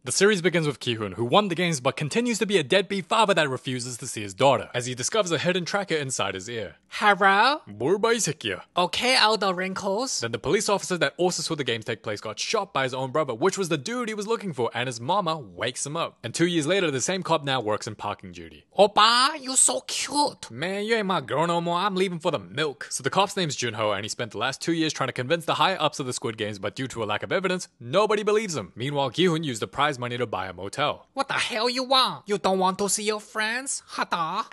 The series begins with Ki-hoon, who won the games but continues to be a deadbeat father that refuses to see his daughter, as he discovers a hidden tracker inside his ear. Hello? 뭘 봐, 이 새끼야? Okay, all the wrinkles. Then the police officer that also saw the games take place got shot by his own brother, which was the dude he was looking for, and his mama wakes him up. And 2 years later, the same cop now works in parking duty. Oppa, you so cute. Man, you ain't my girl no more, I'm leaving for the milk. So the cop's name's Junho, and he spent the last 2 years trying to convince the higher-ups of the Squid Games, but due to a lack of evidence, nobody believes him. Meanwhile, Ki-hoon used the prize money to buy a motel. What the hell you want? You don't want to see your friends? Hada?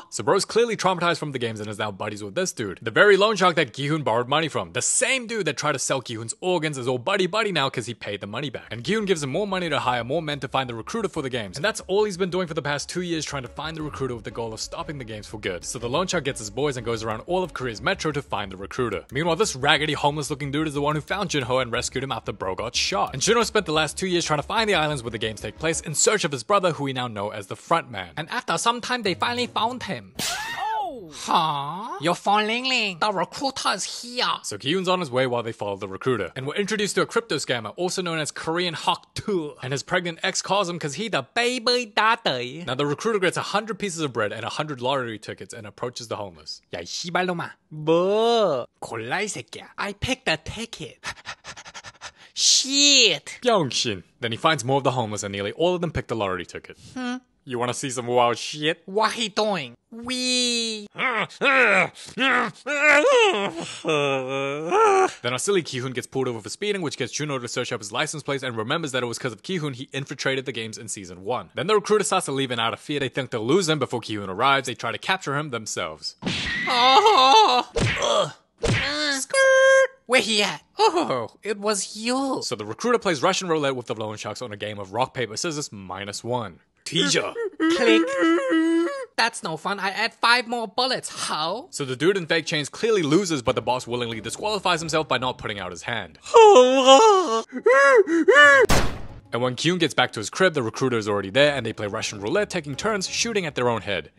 So bro's clearly traumatized from the games and is now buddies with this dude. The very loan shark that Ki-hoon borrowed money from. The same dude that tried to sell Ki-hoon's organs is all buddy-buddy now because he paid the money back. And Ki-hoon gives him more money to hire more men to find the recruiter for the games. And that's all he's been doing for the past 2 years, trying to find the recruiter with the goal of stopping the games for good. So the loan shark gets his boys and goes around all of Korea's metro to find the recruiter. Meanwhile, this raggedy homeless looking dude is the one who found Junho and rescued him after bro got shot. And Junho spent the last 2 years trying to find the islands where the games take place in search of his brother, who we now know as the front man. And after some time, they finally found him. Huh? You're falling. The recruiter is here. So Ki-hoon's on his way while they follow the recruiter. And we're introduced to a crypto scammer, also known as Korean Hawk 2. And his pregnant ex calls him because he the baby daddy. Now the recruiter gets 100 pieces of bread and 100 lottery tickets and approaches the homeless. 야, 이 씨발놈아. 뭐? 골라, 이 새끼야. I picked the ticket. Shit. Byung-shin. Then he finds more of the homeless and nearly all of them pick the lottery ticket. You wanna see some wild shit? What he doing? We. Then our silly Ki-hoon gets pulled over for speeding, which gets Junho to search up his license plates and remembers that it was because of Ki-hoon he infiltrated the games in season 1. Then the recruiter starts to leave, and out of fear they think they'll lose him before Ki-hoon arrives. They try to capture him themselves. Skirt. Where he at? Oh, it was you. So the recruiter plays Russian roulette with the loan sharks on a game of rock, paper, scissors -1. Teaser. Click. That's no fun. I add 5 more bullets. How? So the dude in fake chains clearly loses, but the boss willingly disqualifies himself by not putting out his hand. And when Ki-hoon gets back to his crib, the recruiter is already there, and they play Russian roulette, taking turns shooting at their own head.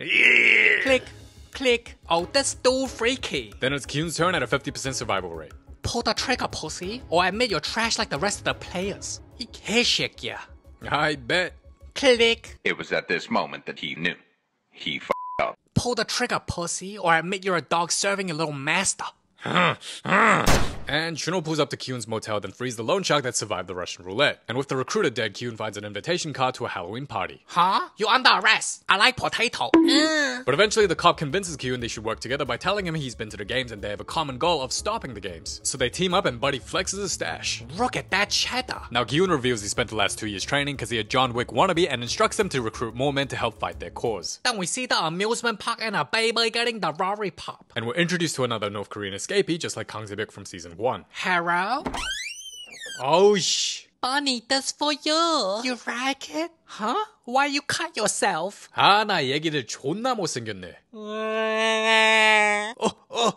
Click. Click. Oh, that's too freaky. Then it's Ki-hoon's turn at a 50% survival rate. Pull the trigger, pussy, or admit you're trash like the rest of the players. 이 개새끼야. I bet. Click. It was at this moment that he knew. He f***ed up. Pull the trigger, pussy, or admit you're a dog serving your little master. And Junho pulls up to Ki-hoon's motel, then frees the loan shark that survived the Russian roulette. And with the recruiter dead, Ki-hoon finds an invitation card to a Halloween party. Huh? You under arrest. I like potato. But eventually the cop convinces Ki-hoon they should work together by telling him he's been to the games and they have a common goal of stopping the games. So they team up and Buddy flexes his stash. Look at that cheddar. Now Ki-hoon reveals he spent the last 2 years training because he a John Wick wannabe and instructs them to recruit more men to help fight their cause. Then we see the amusement park and a baby getting the Rory pop. And we're introduced to another North Korean escapee, just like Kang Se-byuk from season 1. Hello? Oh shh. Bunny, this for you. You like it? Huh? Why you cut yourself? 아, 나 얘기를 존나 못생겼네.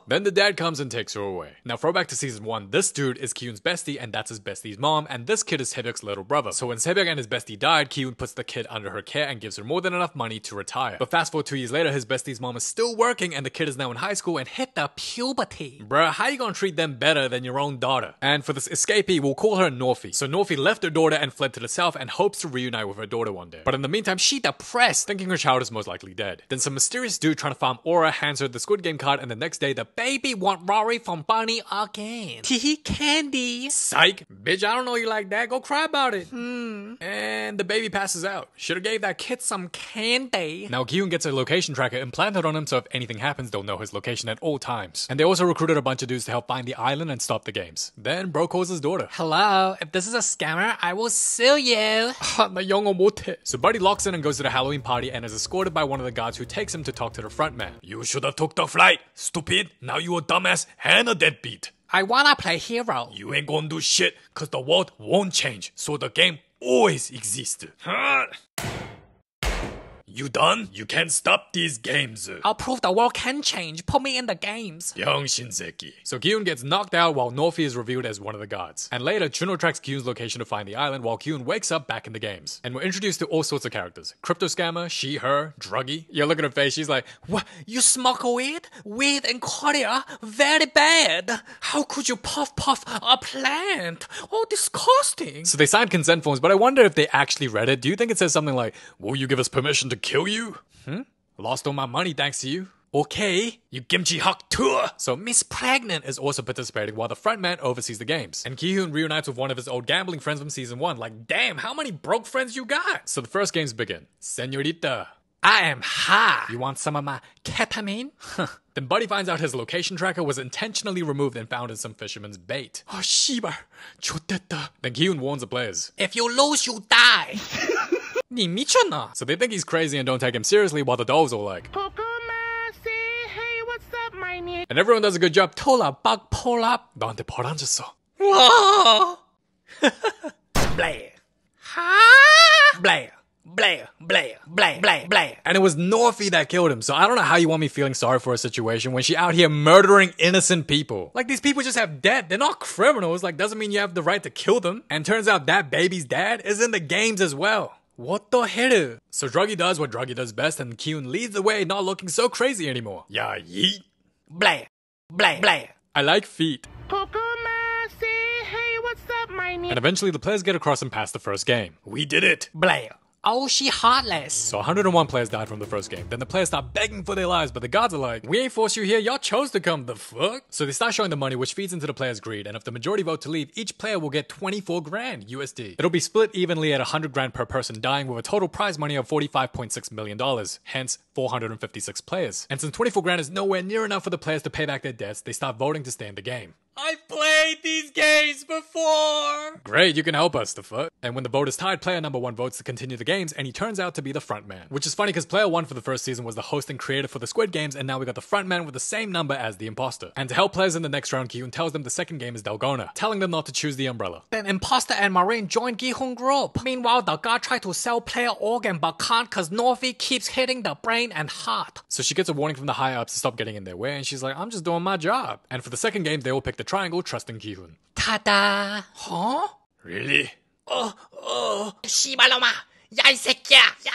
Then the dad comes and takes her away. Now throwback to season 1, this dude is Ki-hoon's bestie and that's his bestie's mom, and this kid is Se-byuk's little brother. So when Se-byuk and his bestie died, Ki-hoon puts the kid under her care and gives her more than enough money to retire. But fast forward 2 years later, his bestie's mom is still working and the kid is now in high school and hit the puberty. Bruh, how you gonna treat them better than your own daughter? And for this escapee, we'll call her Norfie. So Norfie left her daughter and fled to the south and hopes to reunite with her daughter one day. But in the meantime, she depressed, thinking her child is most likely dead. Then some mysterious dude trying to farm aura hands her the Squid Game card, and the next day the baby want Rory from Bunny again. Teehee candy. Psych. Bitch, I don't know you like that. Go cry about it. And the baby passes out. Should've gave that kid some candy. Now Ki-hoon gets a location tracker implanted on him, so if anything happens, they'll know his location at all times. And they also recruited a bunch of dudes to help find the island and stop the games. Then bro calls his daughter. Hello, if this is a scammer, I will sue you. 나 영어 못해. So Buddy locks in and goes to the Halloween party and is escorted by one of the guards who takes him to talk to the front man. You should have took the flight, stupid. Now you a dumbass and a deadbeat. I wanna play hero. You ain't gonna do shit, cause the world won't change, so the game always exists. You done? You can't stop these games. I'll prove the world can change. Put me in the games. 병신새끼. So Kyun gets knocked out while Norfi is revealed as one of the gods. And later, Chuno tracks Kyun's location to find the island while Kyun wakes up back in the games. And we're introduced to all sorts of characters. Crypto scammer, she, her, druggie. Yeah, look at her face. She's like, what? You smoke weed? Weed in Korea? Very bad. How could you puff a plant? Oh, disgusting. So they signed consent forms, but I wonder if they actually read it. Do you think it says something like, will you give us permission to kill you? Lost all my money thanks to you. Okay, you kimchi hawk tour. So Miss Pregnant is also participating while the frontman oversees the games. And Ki-hoon reunites with one of his old gambling friends from season 1. Like, damn, how many broke friends you got? So the first games begin. Senorita, I am high. You want some of my ketamine? Then Buddy finds out his location tracker was intentionally removed and found in some fisherman's bait. Oh, 씨발. 좋댔다. Then Ki-hoon warns the players. If you lose, you die. 니 미쳤나? So they think he's crazy and don't take him seriously while the dolls are like, and everyone does a good job. 토라 빡 폴랍. 너한테 벌 안 줬어. 와. 블레. 하. 블레. Blair. And it was Norfi that killed him, so I don't know how you want me feeling sorry for a situation when she out here murdering innocent people. Like, these people just have debt. They're not criminals. Like, doesn't mean you have the right to kill them. And turns out that baby's dad is in the games as well. What the hell? So Druggy does what Druggy does best, and Kyun leads the way, not looking so crazy anymore. Yeah, yeet. Blair. I like feet. Say, hey, what's up, my name? And eventually the players get across and pass the first game. We did it. Blair. Oh, she heartless. So 101 players died from the first game. Then the players start begging for their lives, but the gods are like, we ain't forced you here, y'all chose to come, the fuck? So they start showing the money, which feeds into the players' greed, and if the majority vote to leave, each player will get 24 grand USD. It'll be split evenly at 100 grand per person dying with a total prize money of $45.6 million, hence 456 players. And since 24 grand is nowhere near enough for the players to pay back their debts, they start voting to stay in the game. I've played these games before! Great, you can help us, the fuck. And when the vote is tied, player number 1 votes to continue the games, and he turns out to be the frontman. Which is funny because player 1 for the first season was the host and creator for the Squid Games, and now we got the frontman with the same number as the imposter. And to help players in the next round, Ki-hoon tells them the second game is Dalgona, telling them not to choose the umbrella. Then Imposter and Marine join Gi-hoon group. Meanwhile, the guard tried to sell player organ but can't cause Norfi keeps hitting the brain and heart. So she gets a warning from the higher-ups to stop getting in their way, and she's like, I'm just doing my job. And for the second game, they all pick the triangle, trusting Ki-hoon. Ta-da! Huh? Really? 씨발놈아! 야, 이 새끼야! 야!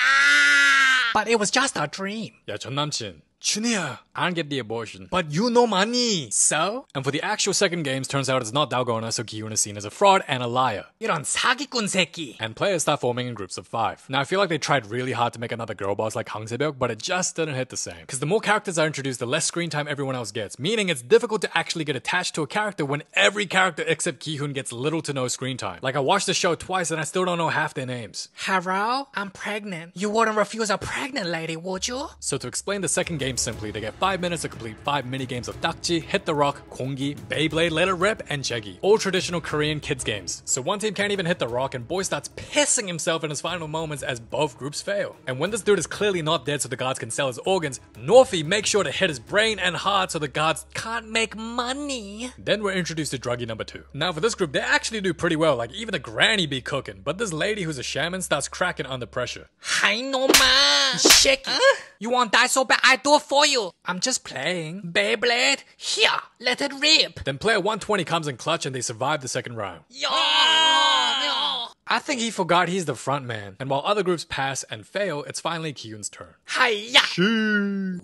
But it was just a dream. 야, 전 남친. Chunia, I don't get the abortion. But you know money. So? And for the actual second games, turns out it's not Dalgona, so Ki-hoon is seen as a fraud and a liar. 이런 사기꾼 새끼. And players start forming in groups of 5. Now I feel like they tried really hard to make another girl boss like Hang Se-byuk, but it just didn't hit the same. Because the more characters are introduced, the less screen time everyone else gets, meaning it's difficult to actually get attached to a character when every character except Ki-hoon gets little to no screen time. Like I watched the show twice and I still don't know half their names. Hello? I'm pregnant. You wouldn't refuse a pregnant lady, would you? So to explain the second game simply, they get 5 minutes to complete 5 mini-games of Dakji, Hit the Rock, Kongi, Beyblade, Let It Rip, and Jegi. All traditional Korean kids games. So one team can't even hit the rock and boy starts pissing himself in his final moments as both groups fail. And when this dude is clearly not dead so the gods can sell his organs, Norfi makes sure to hit his brain and heart so the gods can't make money. Then we're introduced to druggie number 2. Now for this group, they actually do pretty well, like even the granny be cooking, but this lady who's a shaman starts cracking under pressure. Hi, Noma! Shaky! You want die so bad, I do it for you! I'm just playing. Beyblade, here, let it rip! Then player 120 comes in clutch and they survive the second round. Yo! I think he forgot he's the front man. And while other groups pass and fail, it's finally Ki-hoon's turn. Hiya!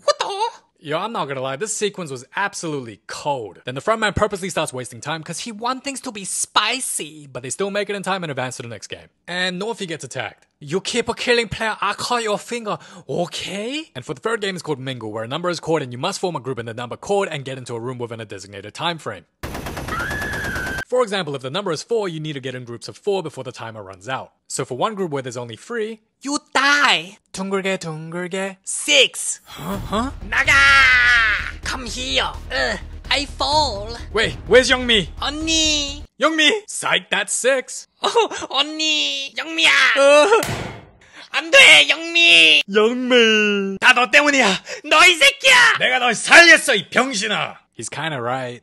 What the? Yo, I'm not gonna lie, this sequence was absolutely cold. Then the frontman purposely starts wasting time because he wants things to be spicy, but they still make it in time and advance to the next game. And Norfi gets attacked. You keep a killing player, I cut your finger, okay? And for the third game is called Mingle, where a number is called and you must form a group in the number called and get into a room within a designated time frame. For example, if the number is 4, you need to get in groups of 4 before the timer runs out. So for one group where there's only 3, you die! 둥글게 6! Huh? 나가! Come here! I fall! Wait, where's Youngmi? 언니! Youngmi! Psych, that's 6! 언니! 영미야! 안 돼, 영미! Youngmi! 다 너 때문이야! 너 이 새끼야! 내가 널 살렸어, 이 병신아! He's kinda right.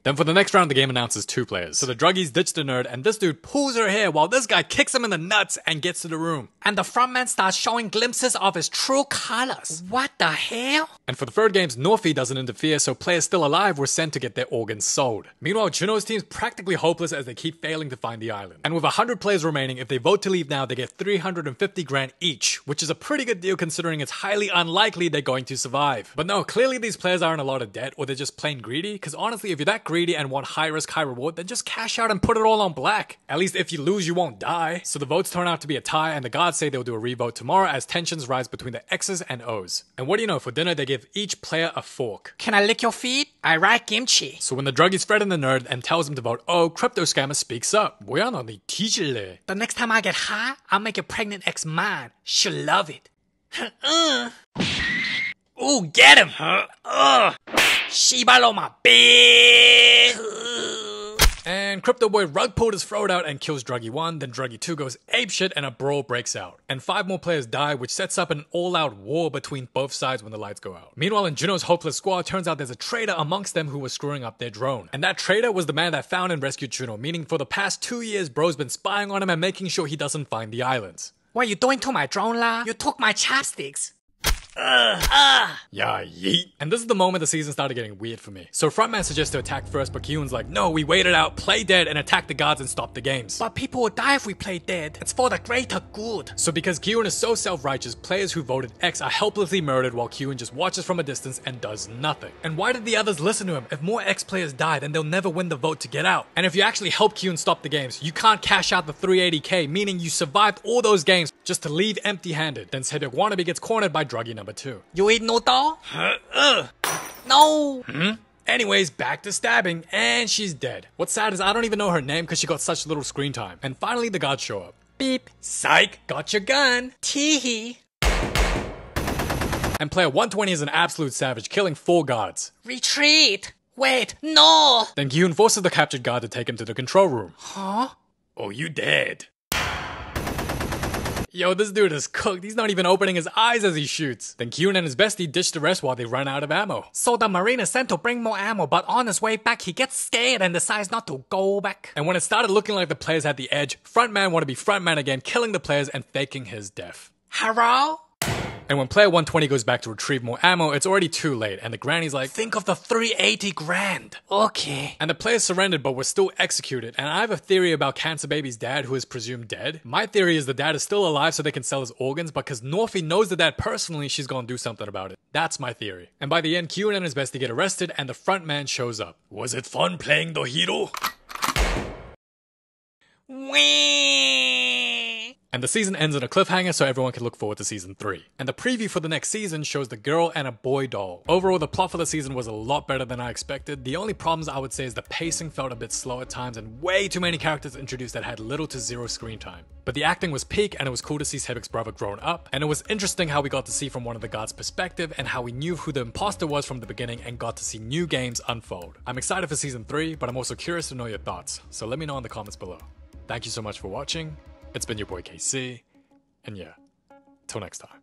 Then for the next round, the game announces 2 players. So the druggies ditch the nerd, and this dude pulls her hair while this guy kicks him in the nuts and gets to the room. And the frontman starts showing glimpses of his true colors. What the hell? And for the third games, Norfie doesn't interfere, so players still alive were sent to get their organs sold. Meanwhile, Juno's team's practically hopeless as they keep failing to find the island. And with 100 players remaining, if they vote to leave now, they get 350 grand each, which is a pretty good deal considering it's highly unlikely they're going to survive. But no, clearly these players are in a lot of debt, or they're just plain greedy, because honestly, if you're that greedy and want high risk, high reward, then just cash out and put it all on black. At least if you lose, you won't die. So the votes turn out to be a tie, and the gods say they'll do a revote tomorrow as tensions rise between the X's and O's. And what do you know, for dinner they give each player a fork. Can I lick your feet? I like kimchi. So when the druggies threaten the nerd and tells him to vote O, Crypto Scammer speaks up. 뭐야 너 네 뒤질래. The next time I get high, I'll make your pregnant ex mine. She'll love it. Ooh, get him! Shibaloma, bitch! And Crypto Boy rug pulled his throat out and kills Druggy 1, then Druggy 2 goes apeshit and a brawl breaks out. And 5 more players die, which sets up an all-out war between both sides when the lights go out. Meanwhile, in Juno's hopeless squad, turns out there's a traitor amongst them who was screwing up their drone. And that traitor was the man that found and rescued Juno, meaning for the past 2 years, bro's been spying on him and making sure he doesn't find the islands. What you doing to my drone, la? You took my chopsticks. Yeah, yeet. And this is the moment the season started getting weird for me. So Frontman suggests to attack first, but Kyun's like, no, we wait it out, play dead, and attack the gods and stop the games. But people will die if we play dead. It's for the greater good. So because Kyun is so self-righteous, players who voted X are helplessly murdered while Kyun just watches from a distance and does nothing. And why did the others listen to him? If more X players die, then they'll never win the vote to get out. And if you actually help Kyun stop the games, you can't cash out the 380k, meaning you survived all those games just to leave empty-handed. Then Sebyok Wannabe gets cornered by Druggy number 2. You eat noodle? No! Anyways, back to stabbing, and she's dead. What's sad is I don't even know her name because she got such little screen time. And finally the gods show up. Beep. Psych, got your gun. Teehee. And player 120 is an absolute savage, killing 4 gods. Retreat. Wait, no! Then Kyun forces the captured god to take him to the control room. Huh? Oh, you dead. Yo, this dude is cooked. He's not even opening his eyes as he shoots. Then Kyun and his bestie ditch the rest while they run out of ammo. So the Marine is sent to bring more ammo, but on his way back, he gets scared and decides not to go back. And when it started looking like the players had the edge, Frontman wanted to be Frontman again, killing the players and faking his death. Hello? And when player 120 goes back to retrieve more ammo, it's already too late, and the granny's like, Think of the 380 grand. Okay. And the players surrendered but were still executed. And I have a theory about Cancer Baby's dad, who is presumed dead. My theory is the dad is still alive so they can sell his organs, but because Norfie knows the dad personally, she's gonna do something about it. That's my theory. And by the end, Kyun and his bestie get arrested, and the front man shows up. Was it fun playing the hero? Whee! And the season ends in a cliffhanger so everyone can look forward to season 3. And the preview for the next season shows the girl and a boy doll. Overall, the plot for the season was a lot better than I expected. The only problems I would say is the pacing felt a bit slow at times and way too many characters introduced that had little to zero screen time. But the acting was peak, and it was cool to see Sebyok's brother grown up, and it was interesting how we got to see from one of the gods' perspective and how we knew who the imposter was from the beginning and got to see new games unfold. I'm excited for season 3, but I'm also curious to know your thoughts, so let me know in the comments below. Thank you so much for watching. It's been your boy KC, and yeah, till next time.